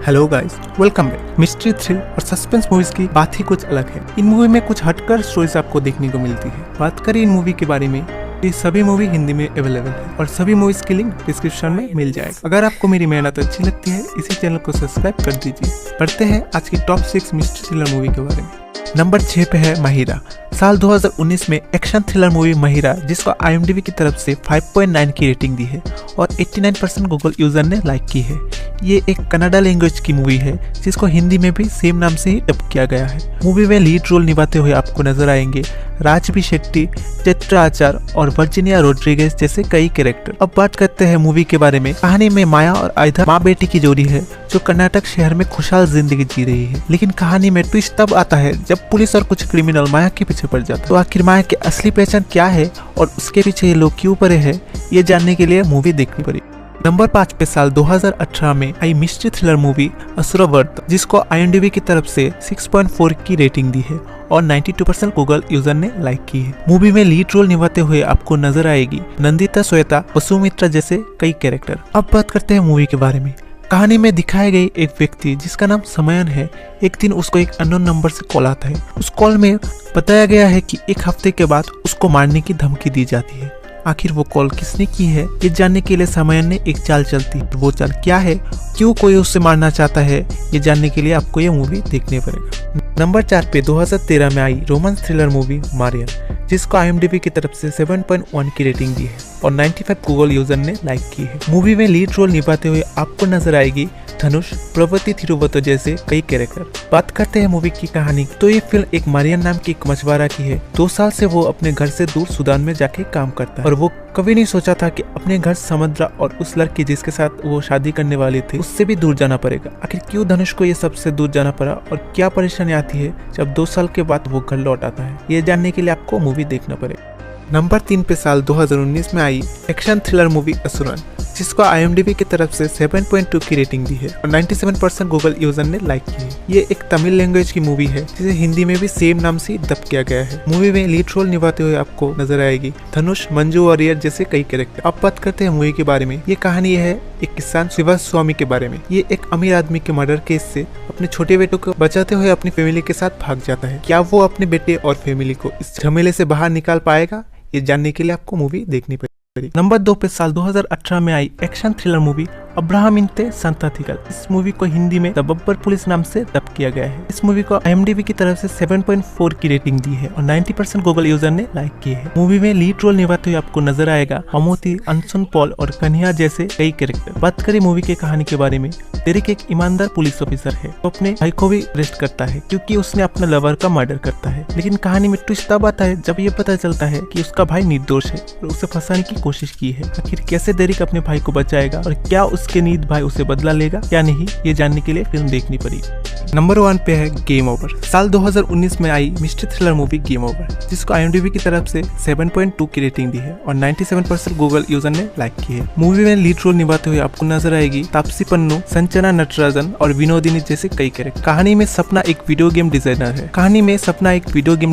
Hello guys, welcome back. Mystery, thrill और suspense movies की बात ही कुछ अलग है। इन मूवी में कुछ हटकर स्टोरीज आपको देखने को मिलती है। बात करें इन मूवी के बारे में, ये सभी मूवी हिंदी में अवेलेबल है और सभी मूवीज की लिंक डिस्क्रिप्शन में मिल जाएगा। अगर आपको मेरी मेहनत अच्छी लगती है, इसी चैनल को सब्सक्राइब कर दीजिए। पढ़ते हैं आज की टॉप 6 मिस्ट्री थ्रिलर मूवी के बारे में। नंबर 6 पे है महिरा। साल 2019 में एक्शन थ्रिलर मूवी महिरा, जिसको IMDb की तरफ से 5.9 की रेटिंग दी है और 89% गूगल यूजर ने लाइक की है। ये एक कन्नड़ा लैंग्वेज की मूवी है, जिसको हिंदी में भी सेम नाम से ही डब किया गया है। मूवी में लीड रोल निभाते हुए आपको नजर आएंगे राजबी शेट्टी, चैत्र आचार और वर्जीनिया रोड्रिगेज जैसे कई कैरेक्टर। अब बात करते हैं मूवी के बारे में। कहानी में माया और आयधा माँ बेटी की जोड़ी है, जो कर्नाटक शहर में खुशहाल जिंदगी जी रही है। लेकिन कहानी में ट्विस्ट तब आता है जब पुलिस और कुछ क्रिमिनल माया के पीछे पड़ जाते हैं। तो आखिर माया की असली पहचान क्या है और उसके पीछे ये लोग क्यों पड़े हैं, ये जानने के लिए मूवी देखनी पड़ी। नंबर 5 पे साल 2018 में आई मिस्ट्री थ्रिलर मूवी असुरवर्त, जिसको IMDb की तरफ से 6.4 की रेटिंग दी है और 92% गूगल यूजर ने लाइक की है। मूवी में लीड रोल निभाते हुए आपको नजर आएगी नंदिता श्वेता, वसुमित्रा जैसे कई कैरेक्टर। अब बात करते हैं मूवी के बारे में। कहानी में दिखाए गए एक व्यक्ति जिसका नाम समयन है, एक दिन उसको एक अननोन नंबर से कॉल आता है। उस कॉल में बताया गया है कि एक हफ्ते के बाद उसको मारने की धमकी दी जाती है। आखिर वो कॉल किसने की है, ये जानने के लिए समयन ने एक चाल चलती है। वो चाल क्या है, क्यों कोई उससे मारना चाहता है, ये जानने के लिए आपको ये मूवी देखनी पड़ेगा। नंबर 4 पे 2013 में आई रोमांस थ्रिलर मूवी मारियन, जिसको IMDb की तरफ से 7.1 की रेटिंग दी है और 95 गूगल यूजर ने लाइक की है। मूवी में लीड रोल निभाते हुए आपको नजर आएगी धनुष, प्रवृत्ति थिरुवतो जैसे कई कैरेक्टर। बात करते हैं मूवी की कहानी, तो ये फिल्म एक मारियन नाम की एक मछुआरा की है। 2 साल से वो अपने घर से दूर सूडान में जाके काम करता है और वो कभी नहीं सोचा था कि अपने घर समुद्रा और उस लड़की जिसके साथ वो शादी करने वाली थी, उससे भी दूर जाना पड़ेगा। आखिर क्यों धनुष को ये सबसे दूर जाना पड़ा और क्या परेशानी आती है जब 2 साल के बाद वो घर लौट आता है, ये जानने के लिए आपको मूवी देखना पड़ेगा। नंबर 3 पे साल 2019 में आई एक्शन थ्रिलर मूवी असुरन, जिसको IMDb की तरफ से 7.2 की रेटिंग दी है और 97% गूगल यूजर ने लाइक की है। ये एक तमिल लैंग्वेज की मूवी है, जिसे हिंदी में भी सेम नाम से डब किया गया है। मूवी में लीड रोल निभाते हुए आपको नजर आएगी धनुष, मंजू वारियर जैसे कई कैरेक्टर। अब बात करते हैं मूवी के बारे में। ये कहानी है एक किसान शिवास्वामी के बारे में। ये एक अमीर आदमी के मर्डर केस से अपने छोटे बेटे को बचाते हुए अपनी फैमिली के साथ भाग जाता है। क्या वो अपने बेटे और फैमिली को इस झमेले से बाहर निकाल पाएगा, ये जानने के लिए आपको मूवी देखनी पड़ेगी। नंबर 2 पे साल 2018 में आई एक्शन थ्रिलर मूवी अब्राहम इंते संताथिकल। इस मूवी को हिंदी में द बब्बर पुलिस नाम से डब किया गया है। इस मूवी को IMDb की तरफ से 7.4 की रेटिंग दी है और 90% गूगल यूजर ने लाइक की है। मूवी में लीड रोल निभाते हुए आपको नजर आएगा अमोती, अंशन पॉल और कन्हैया जैसे कई कैरेक्टर। बात करें मूवी के कहानी के बारे में, डेरिक एक ईमानदार पुलिस ऑफिसर है, तो अपने भाई को भी अरेस्ट करता है क्योंकि उसने अपने लवर का मर्डर करता है। लेकिन कहानी में ट्विस्ट तब आता है जब ये पता चलता है कि उसका भाई निर्दोष है और उसे फंसाने की कोशिश की है। आखिर कैसे डेरिक अपने भाई को बचाएगा और क्या उसके नीड भाई उसे बदला लेगा या नहीं, ये जानने के लिए फिल्म देखनी पड़ेगी। नंबर 1 पे है गेम ओवर। साल 2019 में आई mystery thriller movie game over, जिसको IMDb की तरफ से 7.2 की रेटिंग दी है और 97% गूगल यूजर ने लाइक की है। मूवी में लीड रोल निभाते हुए आपको नजर आएगी तापसी पन्नू, संजना नटराजन और विनोदिनी जैसे कई कैरेक्टर। कहानी में सपना एक वीडियो गेम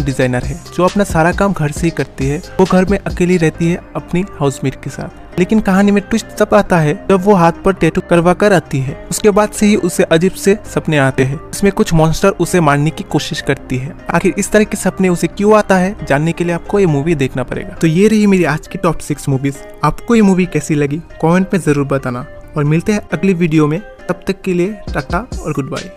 डिजाइनर है जो अपना सारा काम घर से ही करती है। वो घर में अकेली रहती है अपनी हाउसमेट के साथ। लेकिन कहानी में ट्विस्ट तब आता है जब वो हाथ पर टैटू करवा कर आती है। उसके बाद से ही उसे अजीब से सपने आते हैं, इसमें कुछ मॉन्स्टर उसे मारने की कोशिश करती है। आखिर इस तरह के सपने उसे क्यों आता है, जानने के लिए आपको ये मूवी देखना पड़ेगा। तो ये रही मेरी आज की टॉप 6 मूवीज। आपको ये मूवी कैसी लगी कमेंट में जरूर बताना और मिलते हैं अगली वीडियो में। तब तक के लिए टाटा और गुड बाय।